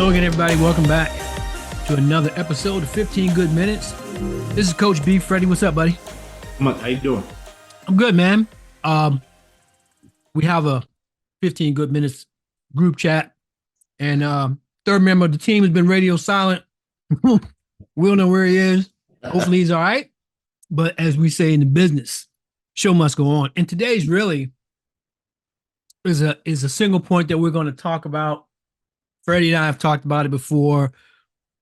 Hello again, everybody. Welcome back to another episode of 15 Good Minutes. This is Coach B. Freddie, what's up, buddy? How you doing? I'm good, man. We have a 15 Good Minutes group chat, and third member of the team has been radio silent. We don't know where he is. Hopefully he's all right. But as we say in the business, show must go on. And today's really is a single point that we're going to talk about. Freddie and I have talked about it before.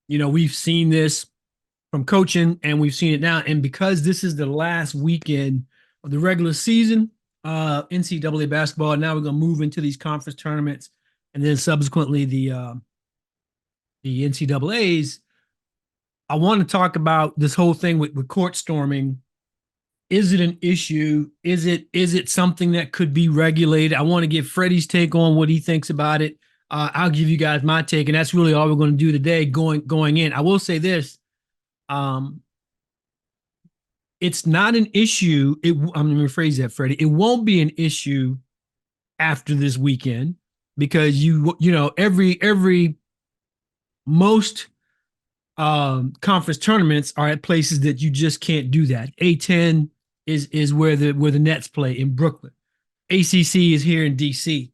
You know, we've seen this from coaching and we've seen it now. And because this is the last weekend of the regular season, NCAA basketball, now we're going to move into these conference tournaments and then subsequently the NCAAs. I want to talk about this whole thing with court storming. Is it an issue? Is it something that could be regulated? I want to get Freddie's take on what he thinks about it. I'll give you guys my take, and that's really all we're going to do today going in. I will say this. It's not an issue. I'm going to rephrase that, Freddie. It won't be an issue after this weekend because most conference tournaments are at places that you just can't do that. A10 is where the Nets play in Brooklyn. ACC is here in DC.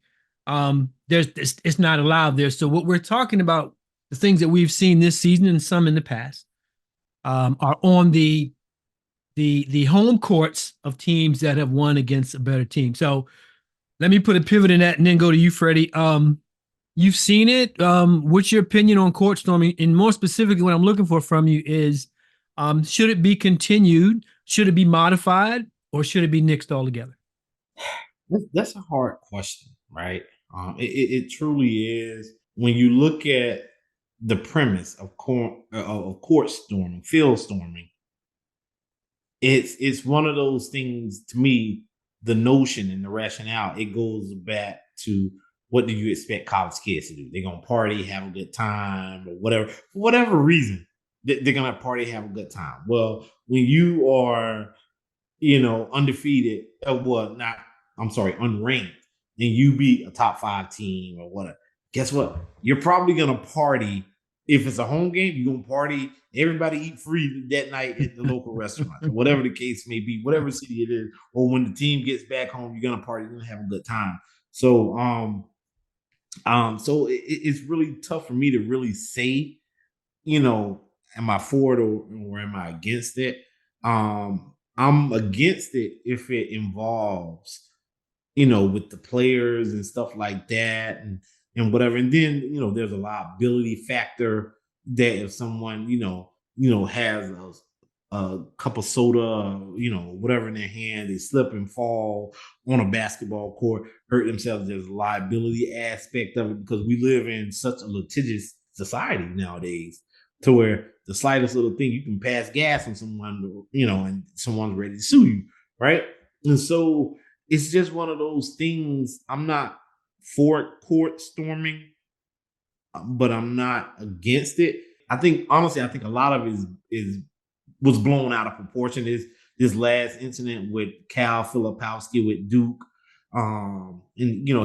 It's not allowed there. So what we're talking about, the things that we've seen this season and some in the past, are on the home courts of teams that have won against a better team. So let me put a pivot in that and then go to you, Freddie. You've seen it. What's your opinion on court storming? And more specifically, what I'm looking for from you is, should it be continued? Should it be modified? Or should it be nixed altogether? That's a hard question, right? It truly is. When you look at the premise of court storming, field storming, it's one of those things. To me, the notion and the rationale, it goes back to, what do you expect college kids to do? They're gonna party, have a good time, or whatever. For whatever reason, they're gonna party, have a good time. Well, when you are, undefeated, unranked, and you beat a top 5 team or whatever, guess what? You're probably gonna party. If it's a home game, you're gonna party. Everybody eat free that night at the local restaurant, or whatever the case may be, whatever city it is. Or when the team gets back home, you're gonna party, you're gonna have a good time. So it's really tough for me to really say, am I for it or am I against it? I'm against it if it involves, with the players and stuff like that and whatever. And then, there's a liability factor that if someone, has a cup of soda, whatever in their hand, they slip and fall on a basketball court, hurt themselves. There's a liability aspect of it because we live in such a litigious society nowadays to where the slightest little thing, you can pass gas on someone, and someone's ready to sue you, right? And so it's just one of those things. I'm not for court storming, but I'm not against it. Honestly, I think a lot of it was blown out of proportion. This last incident with Cal Filipowski with Duke. And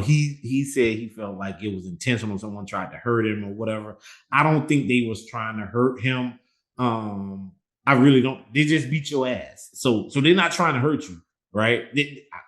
he said he felt like it was intentional. Someone tried to hurt him or whatever. I don't think they was trying to hurt him. I really don't. They just beat your ass. So they're not trying to hurt you, right?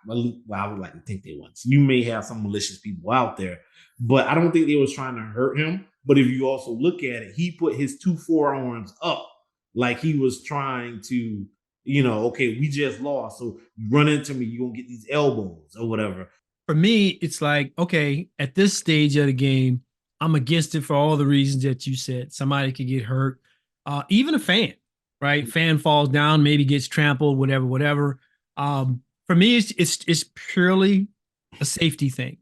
I would like to think they weren't. You may have some malicious people out there, but I don't think they was trying to hurt him. But if you also look at it, he put his 2 forearms up like he was trying to, okay, we just lost, so you run into me, you're going to get these elbows or whatever. For me, it's like, okay, at this stage of the game, I'm against it for all the reasons that you said. Somebody could get hurt. Even a fan, right? Fan falls down, maybe gets trampled, whatever. For me, it's purely a safety thing.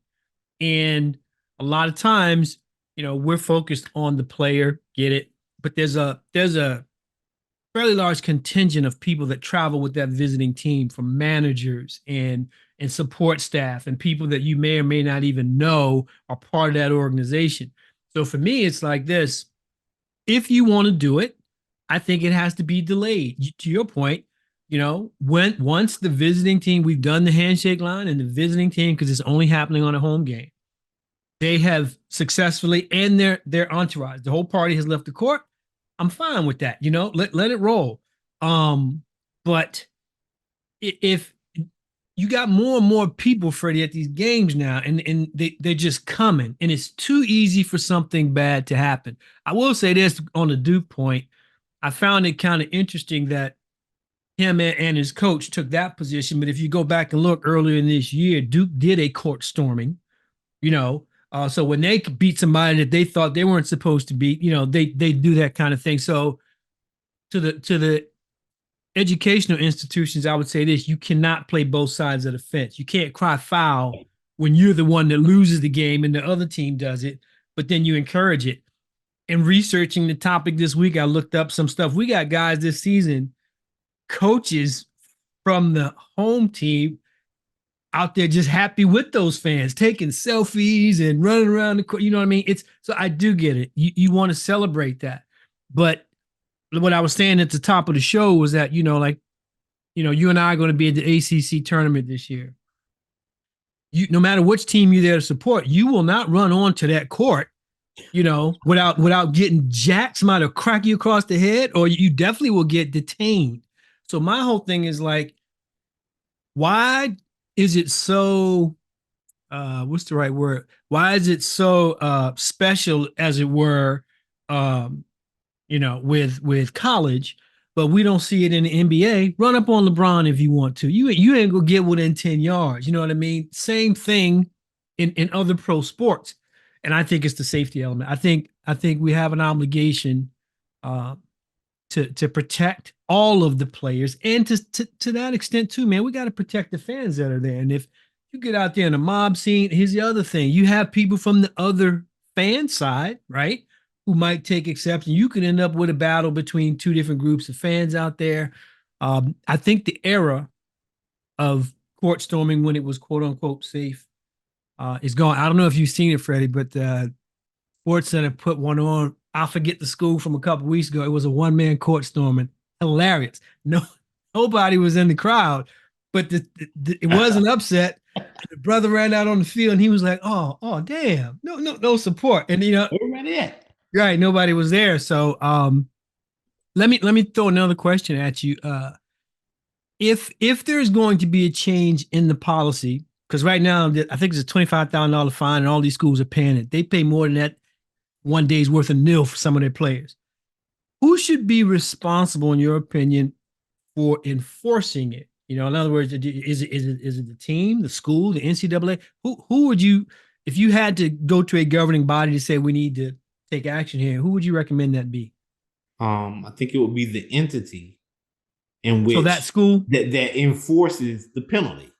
And a lot of times, we're focused on the player, get it, but there's a fairly large contingent of people that travel with that visiting team, from managers and support staff and people that you may or may not even know are part of that organization. So for me, it's like this. If you want to do it, I think it has to be delayed. To your point, once the visiting team, we've done the handshake line and the visiting team, because it's only happening on a home game. they have successfully, and their entourage, the whole party has left the court. I'm fine with that. Let it roll. But if you got more and more people, Freddie, at these games now, and they're just coming, and it's too easy for something bad to happen. I will say this on the Duke point. I found it kind of interesting that him and his coach took that position. But if you go back and look earlier in this year, Duke did a court storming, you know. So when they beat somebody that they thought they weren't supposed to beat, they do that kind of thing. So to the educational institutions, I would say this: you cannot play both sides of the fence. You can't cry foul when you're the one that loses the game and the other team does it, but then you encourage it. And researching the topic this week, I looked up some stuff. We got guys this season, coaches from the home team out there just happy with those fans, taking selfies and running around the court. You know what I mean? It's so I do get it. You want to celebrate that. But what I was saying at the top of the show was that, you and I are going to be at the ACC tournament this year. No matter which team you're there to support, you will not run onto that court, without getting jacked. Somebody will crack you across the head, or you definitely will get detained. So my whole thing is like, why is it so what's the right word? Why is it so special, as it were, with college, but we don't see it in the NBA? Run up on LeBron if you want to. You ain't gonna get within 10 yards. You know what I mean? Same thing in other pro sports. And I think it's the safety element. I think we have an obligation uh, to protect all of the players, and to that extent too, man. We got to protect the fans that are there. And if you get out there in a mob scene, here's the other thing: you have people from the other fan side, right, who might take exception. You can end up with a battle between two different groups of fans out there. I think the era of court storming, when it was quote unquote safe, is gone. I don't know if you've seen it, Freddie, but Sports Center put one on. I forget the school from a couple weeks ago. It was a one-man court storming. Hilarious. Nobody was in the crowd, but it was an upset. The brother ran out on the field and he was like, "Oh, damn, no support." And Everybody at. right, nobody was there. So, let me throw another question at you. If there's going to be a change in the policy, because right now I think it's a $25,000 fine, and all these schools are paying it. They pay more than that one day's worth of nil for some of their players. Who should be responsible, in your opinion, for enforcing it? In other words, is it the team, the school, the NCAA? Who would you, if you had to go to a governing body to say we need to take action here, who would you recommend that be? I think it would be the entity in So that which school, that enforces the penalty,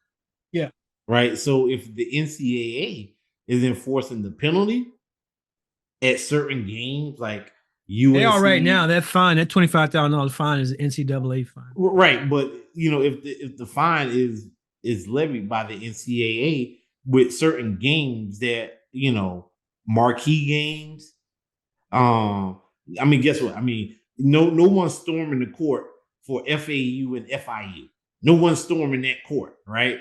yeah, right? So if the NCAA is enforcing the penalty at certain games, like they are right now. UNC, That fine, that $25,000 fine, is an NCAA fine. right? But if the fine is levied by the NCAA with certain games that marquee games, I mean, guess what? I mean, no one's storming the court for FAU and FIU. No one's storming that court, right?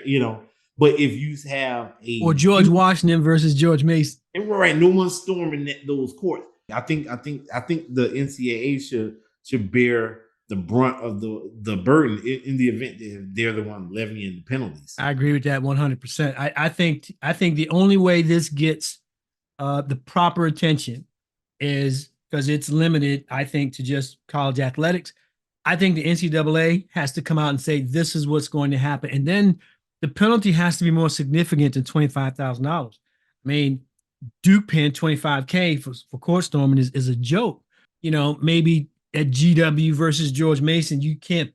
But if you have Or a George Washington versus George Mason. right, no one's storming those courts. I think the NCAA should bear the brunt of the burden in the event that they're the one levying the penalties. I agree with that 100%. I think the only way this gets the proper attention is because it's limited, I think, to just college athletics. I think the NCAA has to come out and say this is what's going to happen, and then the penalty has to be more significant than $25,000. I mean, Duke paying 25K for court storming is a joke. Maybe at GW versus George Mason, you can't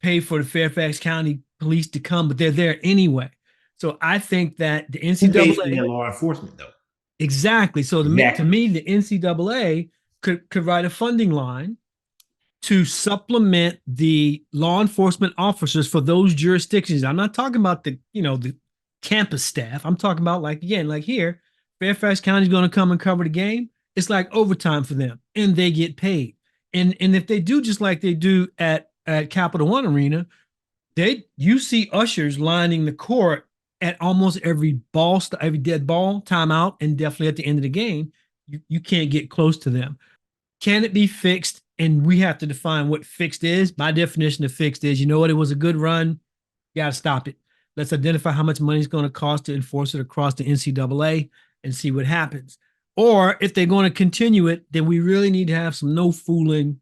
pay for the Fairfax County Police to come, but they're there anyway. So I think that the Who pays for NCAA, that law enforcement though? exactly. So to Exactly. me, the NCAA could write a funding line to supplement the law enforcement officers for those jurisdictions. I'm not talking about the campus staff. I'm talking about, like, again, like here, Fairfax County is going to come and cover the game. It's like overtime for them, and they get paid. And if they do just like they do at Capital One Arena, you see ushers lining the court at almost every ball, every dead ball, timeout, and definitely at the end of the game, you can't get close to them. Can it be fixed? And we have to define what fixed is. My definition of fixed is, you know what, it was a good run. You got to stop it. Let's identify how much money it's going to cost to enforce it across the NCAA and see what happens. Or if they're going to continue it, then we really need to have some no fooling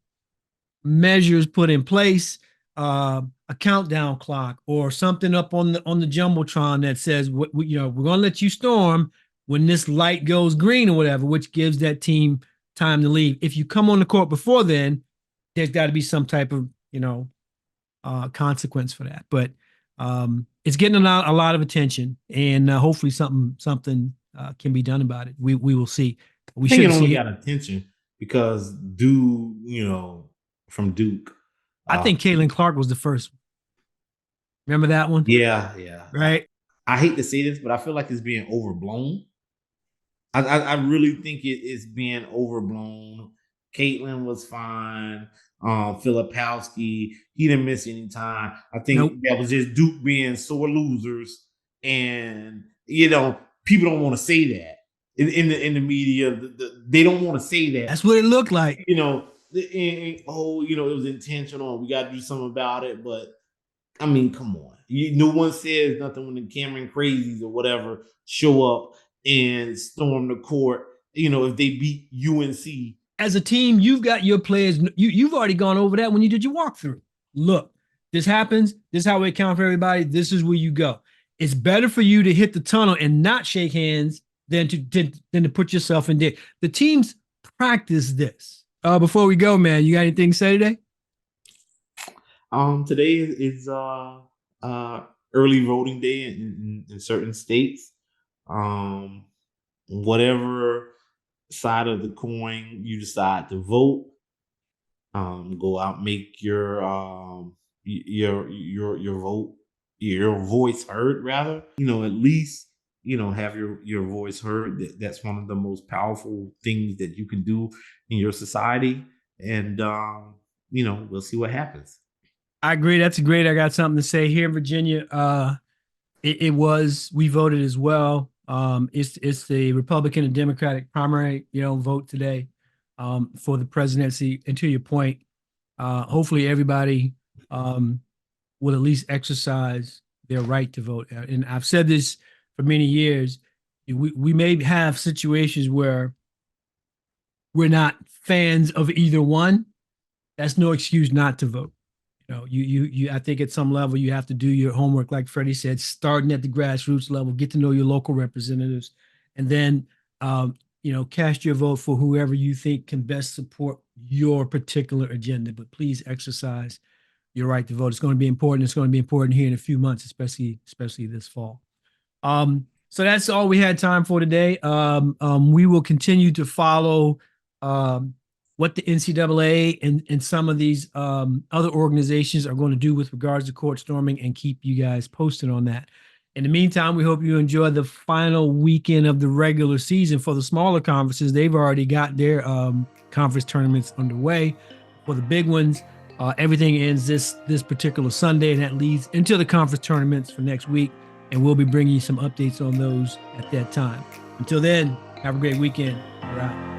measures put in place, a countdown clock or something up on the jumbotron that says, you know, we're going to let you storm when this light goes green or whatever, which gives that team time to leave. If you come on the court before then, there's got to be some type of, you know, consequence for that. But it's getting a lot of attention, and hopefully something can be done about it. We will see. We I think it should only see. got attention because Duke, you know, from Duke. I think Caitlin Clark was the first. Remember that one? Yeah, yeah. Right. I hate to say this, but I feel like it's being overblown. I really think it is being overblown. Caitlin was fine. Filipowski, he didn't miss any time. I think Nope. that was just Duke being sore losers, and you know people don't want to say that in the media. They don't want to say that. That's what it looked like. You know, oh, you know, it was intentional. We got to do something about it. But I mean, come on. No one says nothing when the Cameron Crazies or whatever show up and storm the court. You know, if they beat UNC. As a team, you've got your players. You've already gone over that when you did your walkthrough. Look, this happens. This is how we account for everybody. This is where you go. It's better for you to hit the tunnel and not shake hands than to put yourself in there. The teams practice this. Before we go, man, you got anything to say today? Today is early voting day in certain states. Whatever side of the coin you decide to vote, go out, make your vote, your voice heard. Rather, you know, at least you know have your voice heard. That's one of the most powerful things that you can do in your society, and you know, we'll see what happens. I agree. That's great. I got something to say here in Virginia. We voted as well. It's the Republican and Democratic primary, you know, vote today for the presidency. And to your point, hopefully everybody will at least exercise their right to vote. And I've said this for many years. We may have situations where we're not fans of either one. That's no excuse not to vote. You know, you. I think at some level you have to do your homework, like Freddie said, starting at the grassroots level, get to know your local representatives, and then you know, cast your vote for whoever you think can best support your particular agenda. But please exercise your right to vote. It's going to be important. It's going to be important here in a few months, especially this fall. So that's all we had time for today. We will continue to follow what the NCAA and some of these other organizations are going to do with regards to court storming and keep you guys posted on that. In the meantime, we hope you enjoy the final weekend of the regular season. For the smaller conferences, they've already got their conference tournaments underway. For the big ones, everything ends this particular Sunday, and that leads into the conference tournaments for next week. And we'll be bringing you some updates on those at that time. Until then, have a great weekend. We're out.